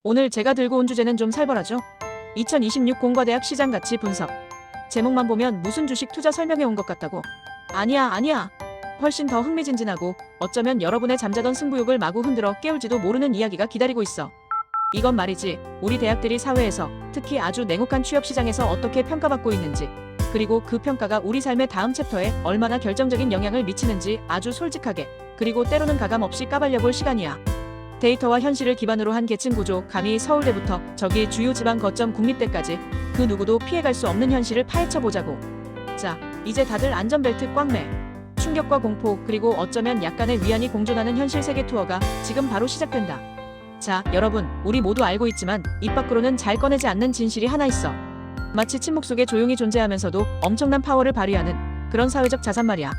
오늘 제가 들고 온 주제는 좀 살벌하죠? 2026 공과대학 시장 가치 분석. 제목만 보면 무슨 주식 투자 설명해 온 것 같다고. 아니야. 훨씬 더 흥미진진하고 어쩌면 여러분의 잠자던 승부욕을 마구 흔들어 깨울지도 모르는 이야기가 기다리고 있어. 이건 말이지, 우리 대학들이 사회에서, 특히 아주 냉혹한 취업 시장에서 어떻게 평가받고 있는지, 그리고 그 평가가 우리 삶의 다음 챕터에 얼마나 결정적인 영향을 미치는지 아주 솔직하게, 그리고 때로는 가감 없이 까발려볼 시간이야. 데이터와 현실을 기반으로 한 계층 구조, 감히 서울대부터 저기 주요 지방 거점 국립대까지 그 누구도 피해갈 수 없는 현실을 파헤쳐 보자고. 자, 이제 다들 안전벨트 꽉 매. 충격과 공포, 그리고 어쩌면 약간의 위안이 공존하는 현실 세계 투어가 지금 바로 시작된다. 자, 여러분, 우리 모두 알고 있지만 입 밖으로는 잘 꺼내지 않는 진실이 하나 있어. 마치 침묵 속에 조용히 존재하면서도 엄청난 파워를 발휘하는 그런 사회적 자산 말이야.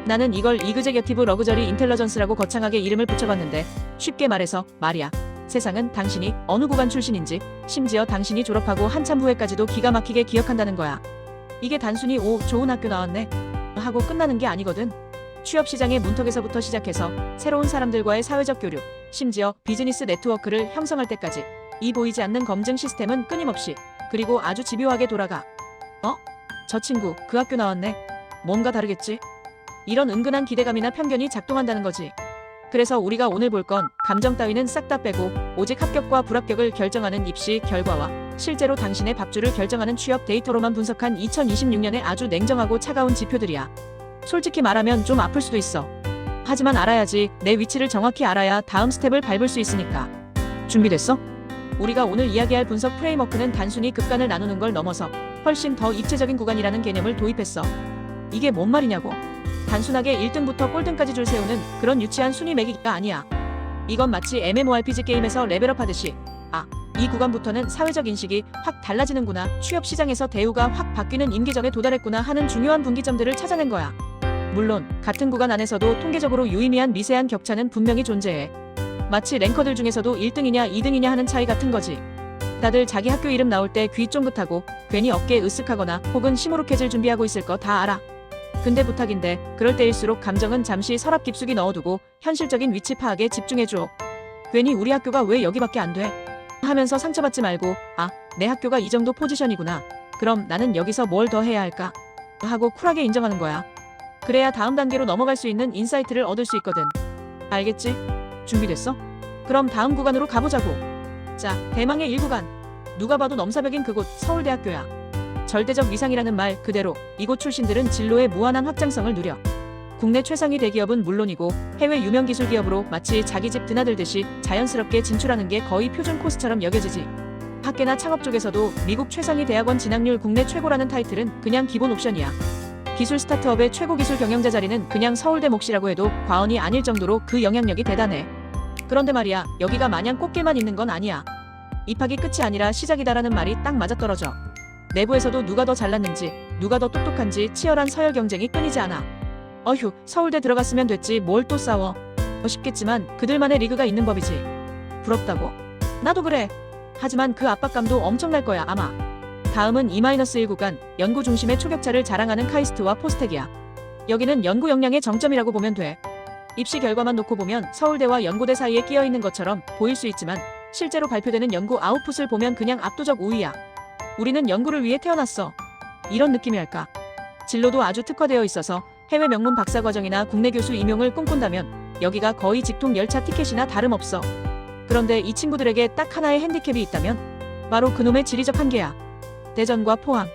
나는 이걸 이그제겨티브 러그저리 인텔러전스라고 거창하게 이름을 붙여봤는데, 쉽게 말해서 말이야, 세상은 당신이 어느 구간 출신인지, 심지어 당신이 졸업하고 한참 후에까지도 기가 막히게 기억한다는 거야. 이게 단순히 오, 좋은 학교 나왔네 하고 끝나는 게 아니거든. 취업시장의 문턱에서부터 시작해서 새로운 사람들과의 사회적 교류, 심지어 비즈니스 네트워크를 형성할 때까지 이 보이지 않는 검증 시스템은 끊임없이, 그리고 아주 집요하게 돌아가. 저 친구 그 학교 나왔네, 뭔가 다르겠지? 이런 은근한 기대감이나 편견이 작동한다는 거지. 그래서 우리가 오늘 볼 건 감정 따위는 싹 다 빼고 오직 합격과 불합격을 결정하는 입시 결과와 실제로 당신의 밥줄을 결정하는 취업 데이터로만 분석한 2026년의 아주 냉정하고 차가운 지표들이야. 솔직히 말하면 좀 아플 수도 있어. 하지만 알아야지, 내 위치를 정확히 알아야 다음 스텝을 밟을 수 있으니까. 준비됐어? 우리가 오늘 이야기할 분석 프레임워크는 단순히 급간을 나누는 걸 넘어서 훨씬 더 입체적인 구간이라는 개념을 도입했어. 이게 뭔 말이냐고. 단순하게 1등부터 꼴등까지 줄 세우는 그런 유치한 순위 매기기가 아니야. 이건 마치 MMORPG 게임에서 레벨업 하듯이, 이 구간부터는 사회적 인식이 확 달라지는구나, 취업 시장에서 대우가 확 바뀌는 임기점에 도달했구나 하는 중요한 분기점들을 찾아낸 거야. 물론 같은 구간 안에서도 통계적으로 유의미한 미세한 격차는 분명히 존재해. 마치 랭커들 중에서도 1등이냐 2등이냐 하는 차이 같은 거지. 다들 자기 학교 이름 나올 때 귀 쫑긋하고 괜히 어깨 으쓱하거나 혹은 시무룩해질 준비하고 있을 거 다 알아. 근데 부탁인데, 그럴 때일수록 감정은 잠시 서랍 깊숙이 넣어두고 현실적인 위치 파악에 집중해줘. 괜히 우리 학교가 왜 여기밖에 안 돼? 하면서 상처받지 말고, 내 학교가 이 정도 포지션이구나, 그럼 나는 여기서 뭘 더 해야 할까? 하고 쿨하게 인정하는 거야. 그래야 다음 단계로 넘어갈 수 있는 인사이트를 얻을 수 있거든. 알겠지? 준비됐어? 그럼 다음 구간으로 가보자고. 자, 대망의 1구간. 누가 봐도 넘사벽인 그곳, 서울대학교야. 절대적 위상이라는 말 그대로 이곳 출신들은 진로의 무한한 확장성을 누려. 국내 최상위 대기업은 물론이고 해외 유명 기술 기업으로 마치 자기 집 드나들듯이 자연스럽게 진출하는 게 거의 표준 코스처럼 여겨지지. 학계나 창업 쪽에서도 미국 최상위 대학원 진학률 국내 최고라는 타이틀은 그냥 기본 옵션이야. 기술 스타트업의 최고 기술 경영자 자리는 그냥 서울대 몫이라고 해도 과언이 아닐 정도로 그 영향력이 대단해. 그런데 말이야, 여기가 마냥 꽃길만 있는 건 아니야. 입학이 끝이 아니라 시작이다라는 말이 딱 맞아떨어져. 내부에서도 누가 더 잘났는지, 누가 더 똑똑한지 치열한 서열 경쟁이 끊이지 않아. 어휴, 서울대 들어갔으면 됐지 뭘 또 싸워. 쉽겠지만 그들만의 리그가 있는 법이지. 부럽다고? 나도 그래. 하지만 그 압박감도 엄청날 거야 아마. 다음은 2-1 구간, 연구 중심의 초격차를 자랑하는 카이스트와 포스텍이야. 여기는 연구 역량의 정점이라고 보면 돼. 입시 결과만 놓고 보면 서울대와 연고대 사이에 끼어 있는 것처럼 보일 수 있지만 실제로 발표되는 연구 아웃풋을 보면 그냥 압도적 우위야. 우리는 연구를 위해 태어났어, 이런 느낌이랄까. 진로도 아주 특화되어 있어서 해외 명문 박사과정이나 국내 교수 임용을 꿈꾼다면 여기가 거의 직통 열차 티켓이나 다름없어. 그런데 이 친구들에게 딱 하나의 핸디캡이 있다면 바로 그놈의 지리적 한계야. 대전과 포항.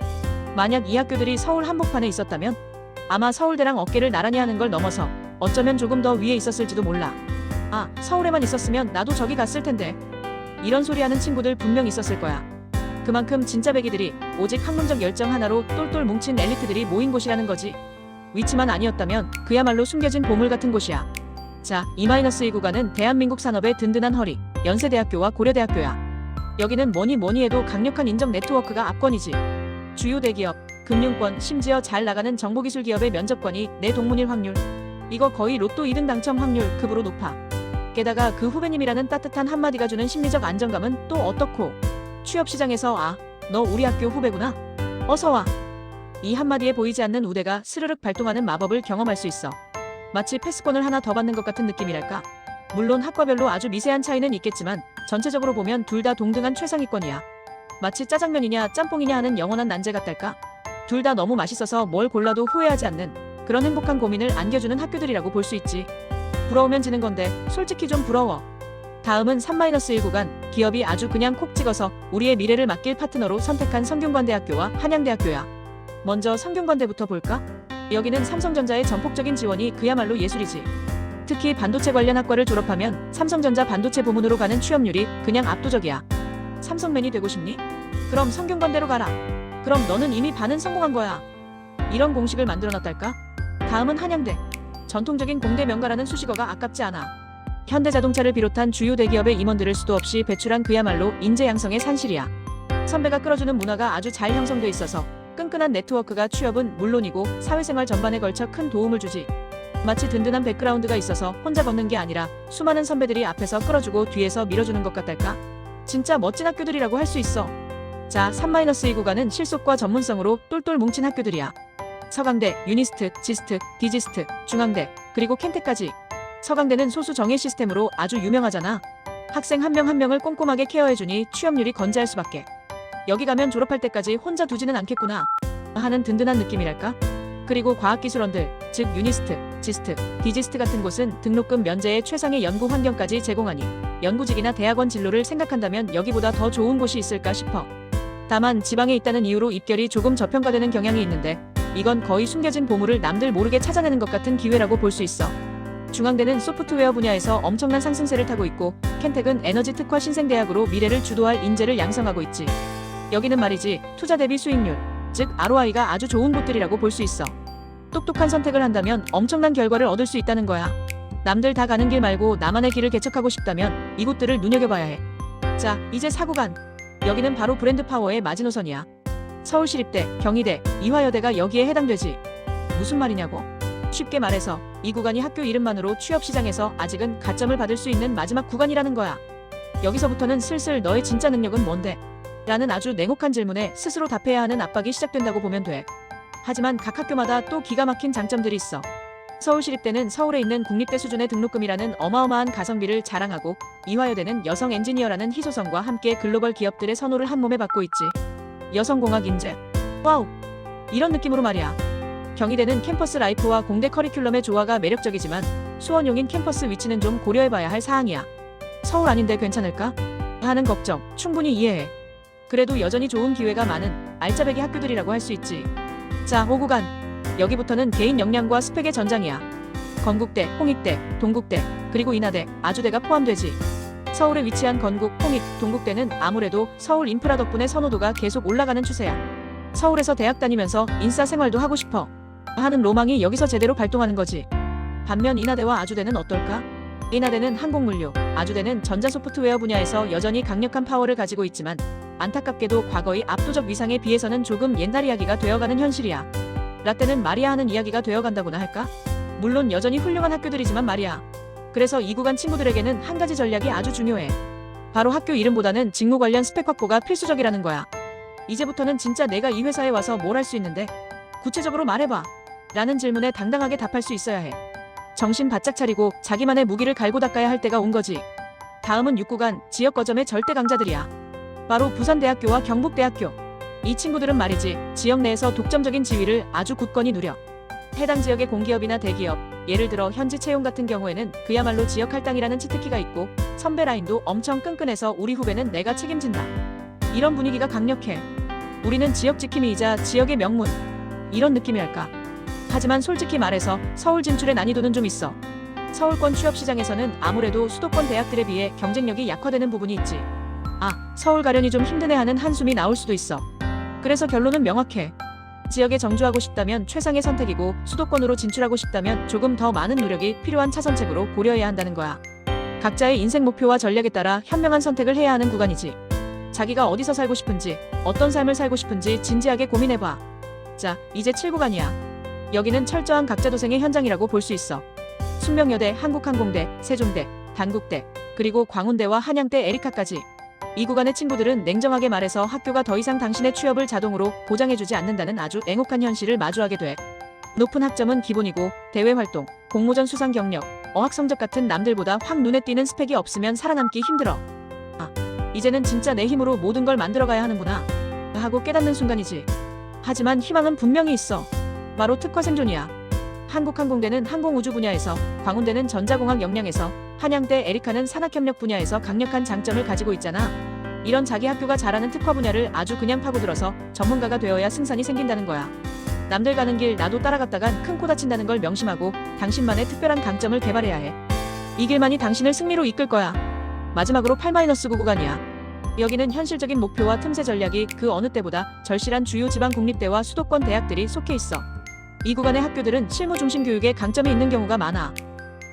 만약 이 학교들이 서울 한복판에 있었다면 아마 서울대랑 어깨를 나란히 하는 걸 넘어서 어쩌면 조금 더 위에 있었을지도 몰라. 서울에만 있었으면 나도 저기 갔을 텐데, 이런 소리 하는 친구들 분명 있었을 거야. 그만큼 진짜 배기들이 오직 학문적 열정 하나로 똘똘 뭉친 엘리트들이 모인 곳이라는 거지. 위치만 아니었다면 그야말로 숨겨진 보물 같은 곳이야. 자, 2-2 구간은 대한민국 산업의 든든한 허리, 연세대학교와 고려대학교야. 여기는 뭐니 해도 강력한 인적 네트워크가 압권이지. 주요 대기업, 금융권, 심지어 잘 나가는 정보기술 기업의 면접관이 내 동문일 확률, 이거 거의 로또 2등 당첨 확률 급으로 높아. 게다가 그 후배님이라는 따뜻한 한마디가 주는 심리적 안정감은 또 어떻고. 취업시장에서 너 우리 학교 후배구나, 어서와, 이 한마디에 보이지 않는 우대가 스르륵 발동하는 마법을 경험할 수 있어. 마치 패스권을 하나 더 받는 것 같은 느낌이랄까. 물론 학과별로 아주 미세한 차이는 있겠지만 전체적으로 보면 둘 다 동등한 최상위권이야. 마치 짜장면이냐 짬뽕이냐 하는 영원한 난제 같달까? 둘 다 너무 맛있어서 뭘 골라도 후회하지 않는 그런 행복한 고민을 안겨주는 학교들이라고 볼 수 있지. 부러우면 지는 건데 솔직히 좀 부러워. 다음은 3-1 구간, 기업이 아주 그냥 콕 찍어서 우리의 미래를 맡길 파트너로 선택한 성균관대학교와 한양대학교야. 먼저 성균관대부터 볼까? 여기는 삼성전자의 전폭적인 지원이 그야말로 예술이지. 특히 반도체 관련 학과를 졸업하면 삼성전자 반도체 부문으로 가는 취업률이 그냥 압도적이야. 삼성맨이 되고 싶니? 그럼 성균관대로 가라. 그럼 너는 이미 반은 성공한 거야. 이런 공식을 만들어놨달까? 다음은 한양대. 전통적인 공대 명가라는 수식어가 아깝지 않아. 현대자동차를 비롯한 주요 대기업의 임원들을 수도 없이 배출한 그야말로 인재 양성의 산실이야. 선배가 끌어주는 문화가 아주 잘 형성돼 있어서 끈끈한 네트워크가 취업은 물론이고 사회생활 전반에 걸쳐 큰 도움을 주지. 마치 든든한 백그라운드가 있어서 혼자 걷는 게 아니라 수많은 선배들이 앞에서 끌어주고 뒤에서 밀어주는 것 같달까? 진짜 멋진 학교들이라고 할 수 있어. 자, 3-2 구간은 실속과 전문성으로 똘똘 뭉친 학교들이야. 서강대, 유니스트, 지스트, 디지스트, 중앙대, 그리고 켄텍까지. 서강대는 소수 정예 시스템으로 아주 유명하잖아. 학생 한 명 한 명을 꼼꼼하게 케어해주니 취업률이 건재할 수밖에. 여기 가면 졸업할 때까지 혼자 두지는 않겠구나 하는 든든한 느낌이랄까? 그리고 과학기술원들, 즉 유니스트, 지스트, 디지스트 같은 곳은 등록금 면제에 최상의 연구 환경까지 제공하니 연구직이나 대학원 진로를 생각한다면 여기보다 더 좋은 곳이 있을까 싶어. 다만 지방에 있다는 이유로 입결이 조금 저평가되는 경향이 있는데 이건 거의 숨겨진 보물을 남들 모르게 찾아내는 것 같은 기회라고 볼 수 있어. 중앙대는 소프트웨어 분야에서 엄청난 상승세를 타고 있고 켄텍은 에너지 특화 신생대학으로 미래를 주도할 인재를 양성하고 있지. 여기는 말이지 투자 대비 수익률, 즉 ROI가 아주 좋은 곳들이라고 볼 수 있어. 똑똑한 선택을 한다면 엄청난 결과를 얻을 수 있다는 거야. 남들 다 가는 길 말고 나만의 길을 개척하고 싶다면 이곳들을 눈여겨봐야 해. 자, 이제 4구간. 여기는 바로 브랜드 파워의 마지노선이야. 서울시립대, 경희대, 이화여대가 여기에 해당되지. 무슨 말이냐고? 쉽게 말해서 이 구간이 학교 이름만으로 취업시장에서 아직은 가점을 받을 수 있는 마지막 구간이라는 거야. 여기서부터는 슬슬 너의 진짜 능력은 뭔데? 라는 아주 냉혹한 질문에 스스로 답해야 하는 압박이 시작된다고 보면 돼. 하지만 각 학교마다 또 기가 막힌 장점들이 있어. 서울시립대는 서울에 있는 국립대 수준의 등록금이라는 어마어마한 가성비를 자랑하고 이화여대는 여성 엔지니어라는 희소성과 함께 글로벌 기업들의 선호를 한몸에 받고 있지. 여성공학 인재. 와우! 이런 느낌으로 말이야. 경희대는 캠퍼스 라이프와 공대 커리큘럼의 조화가 매력적이지만 수원용인 캠퍼스 위치는 좀 고려해봐야 할 사항이야. 서울 아닌데 괜찮을까? 하는 걱정 충분히 이해해. 그래도 여전히 좋은 기회가 많은 알짜배기 학교들이라고 할 수 있지. 자, 5구간. 여기부터는 개인 역량과 스펙의 전장이야. 건국대, 홍익대, 동국대, 그리고 인하대, 아주대가 포함되지. 서울에 위치한 건국, 홍익, 동국대는 아무래도 서울 인프라 덕분에 선호도가 계속 올라가는 추세야. 서울에서 대학 다니면서 인싸 생활도 하고 싶어 하는 로망이 여기서 제대로 발동하는 거지. 반면 인하대와 아주대는 어떨까? 인하대는 항공물류, 아주대는 전자소프트웨어 분야에서 여전히 강력한 파워를 가지고 있지만 안타깝게도 과거의 압도적 위상에 비해서는 조금 옛날 이야기가 되어가는 현실이야. 라떼는 말이야 하는 이야기가 되어간다고나 할까? 물론 여전히 훌륭한 학교들이지만 말이야. 그래서 이 구간 친구들에게는 한 가지 전략이 아주 중요해. 바로 학교 이름보다는 직무 관련 스펙 확보가 필수적이라는 거야. 이제부터는 진짜 내가 이 회사에 와서 뭘 할 수 있는데? 구체적으로 말해봐. 라는 질문에 당당하게 답할 수 있어야 해. 정신 바짝 차리고 자기만의 무기를 갈고 닦아야 할 때가 온 거지. 다음은 6구간 지역 거점의 절대 강자들이야. 바로 부산대학교와 경북대학교. 이 친구들은 말이지 지역 내에서 독점적인 지위를 아주 굳건히 누려. 해당 지역의 공기업이나 대기업, 예를 들어 현지 채용 같은 경우에는 그야말로 지역 할당이라는 치트키가 있고 선배 라인도 엄청 끈끈해서 우리 후배는 내가 책임진다. 이런 분위기가 강력해. 우리는 지역 지킴이이자 지역의 명문. 이런 느낌이랄까. 하지만 솔직히 말해서 서울 진출의 난이도는 좀 있어. 서울권 취업 시장에서는 아무래도 수도권 대학들에 비해 경쟁력이 약화되는 부분이 있지. 아, 서울 가려니 좀 힘드네 하는 한숨이 나올 수도 있어. 그래서 결론은 명확해. 지역에 정주하고 싶다면 최상의 선택이고 수도권으로 진출하고 싶다면 조금 더 많은 노력이 필요한 차선책으로 고려해야 한다는 거야. 각자의 인생 목표와 전략에 따라 현명한 선택을 해야 하는 구간이지. 자기가 어디서 살고 싶은지, 어떤 삶을 살고 싶은지 진지하게 고민해봐. 자, 이제 7구간이야. 여기는 철저한 각자 도생의 현장이라고 볼 수 있어. 숙명여대, 한국항공대, 세종대, 단국대, 그리고 광운대와 한양대 에리카까지. 이 구간의 친구들은 냉정하게 말해서 학교가 더 이상 당신의 취업을 자동으로 보장해주지 않는다는 아주 냉혹한 현실을 마주하게 돼. 높은 학점은 기본이고 대외 활동, 공모전 수상 경력, 어학 성적 같은 남들보다 확 눈에 띄는 스펙이 없으면 살아남기 힘들어. 아, 이제는 진짜 내 힘으로 모든 걸 만들어가야 하는구나 하고 깨닫는 순간이지. 하지만 희망은 분명히 있어. 바로 특화 생존이야. 한국항공대는 항공우주 분야에서, 광운대는 전자공학 역량에서, 한양대 에리카는 산학협력 분야에서 강력한 장점을 가지고 있잖아. 이런 자기 학교가 잘하는 특화 분야를 아주 그냥 파고들어서 전문가가 되어야 승산이 생긴다는 거야. 남들 가는 길 나도 따라갔다간 큰 코 다친다는 걸 명심하고 당신만의 특별한 강점을 개발해야 해. 이 길만이 당신을 승리로 이끌 거야. 마지막으로 8-9 구간이야. 여기는 현실적인 목표와 틈새 전략이 그 어느 때보다 절실한 주요 지방 국립대와 수도권 대학들이 속해 있어. 이 구간의 학교들은 실무 중심 교육에 강점이 있는 경우가 많아.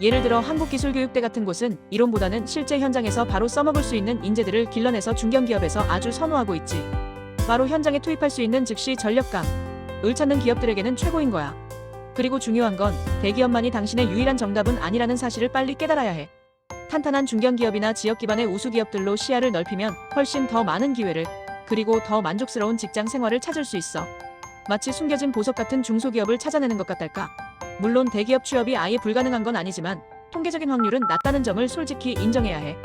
예를 들어 한국기술교육대 같은 곳은 이론보다는 실제 현장에서 바로 써먹을 수 있는 인재들을 길러내서 중견기업에서 아주 선호하고 있지. 바로 현장에 투입할 수 있는 즉시 전력감을 찾는 기업들에게는 최고인 거야. 그리고 중요한 건 대기업만이 당신의 유일한 정답은 아니라는 사실을 빨리 깨달아야 해. 탄탄한 중견기업이나 지역 기반의 우수기업들로 시야를 넓히면 훨씬 더 많은 기회를, 그리고 더 만족스러운 직장 생활을 찾을 수 있어. 마치 숨겨진 보석 같은 중소기업을 찾아내는 것 같달까. 물론 대기업 취업이 아예 불가능한 건 아니지만 통계적인 확률은 낮다는 점을 솔직히 인정해야 해.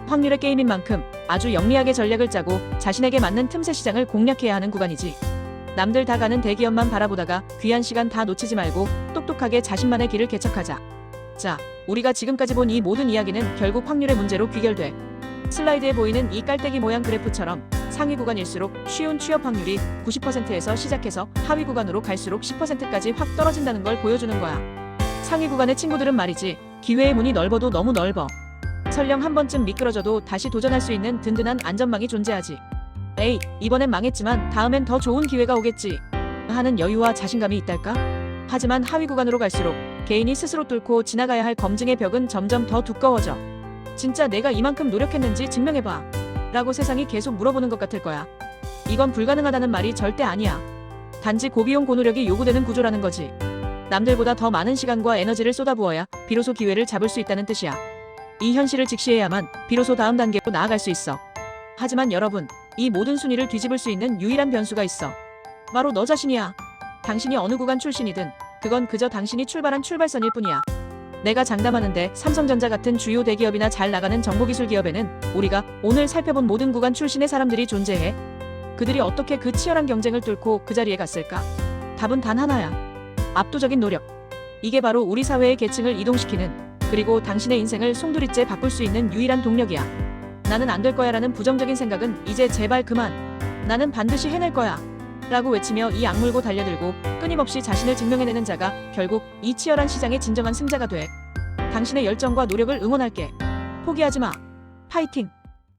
확률의 게임인 만큼 아주 영리하게 전략을 짜고 자신에게 맞는 틈새 시장을 공략해야 하는 구간이지. 남들 다 가는 대기업만 바라보다가 귀한 시간 다 놓치지 말고 똑똑하게 자신만의 길을 개척하자. 자, 우리가 지금까지 본 이 모든 이야기는 결국 확률의 문제로 귀결돼. 슬라이드에 보이는 이 깔때기 모양 그래프처럼 상위 구간일수록 쉬운 취업 확률이 90%에서 시작해서 하위 구간으로 갈수록 10%까지 확 떨어진다는 걸 보여주는 거야. 상위 구간의 친구들은 말이지, 기회의 문이 넓어도 너무 넓어. 설령 한 번쯤 미끄러져도 다시 도전할 수 있는 든든한 안전망이 존재하지. 에이, 이번엔 망했지만 다음엔 더 좋은 기회가 오겠지 하는 여유와 자신감이 있달까? 하지만 하위 구간으로 갈수록 개인이 스스로 뚫고 지나가야 할 검증의 벽은 점점 더 두꺼워져. 진짜 내가 이만큼 노력했는지 증명해봐 라고 세상이 계속 물어보는 것 같을 거야. 이건 불가능하다는 말이 절대 아니야. 단지 고비용 고노력이 요구되는 구조라는 거지. 남들보다 더 많은 시간과 에너지를 쏟아부어야 비로소 기회를 잡을 수 있다는 뜻이야. 이 현실을 직시해야만 비로소 다음 단계로 나아갈 수 있어. 하지만 여러분, 이 모든 순위를 뒤집을 수 있는 유일한 변수가 있어. 바로 너 자신이야. 당신이 어느 구간 출신이든 그건 그저 당신이 출발한 출발선일 뿐이야. 내가 장담하는데 삼성전자 같은 주요 대기업이나 잘 나가는 정보기술 기업에는 우리가 오늘 살펴본 모든 구간 출신의 사람들이 존재해. 그들이 어떻게 그 치열한 경쟁을 뚫고 그 자리에 갔을까? 답은 단 하나야. 압도적인 노력. 이게 바로 우리 사회의 계층을 이동시키는, 그리고 당신의 인생을 송두리째 바꿀 수 있는 유일한 동력이야. 나는 안 될 거야 라는 부정적인 생각은 이제 제발 그만. 나는 반드시 해낼 거야 라고 외치며 이 악물고 달려들고 끊임없이 자신을 증명해내는 자가 결국 이 치열한 시장의 진정한 승자가 돼. 당신의 열정과 노력을 응원할게. 포기하지 마. 파이팅!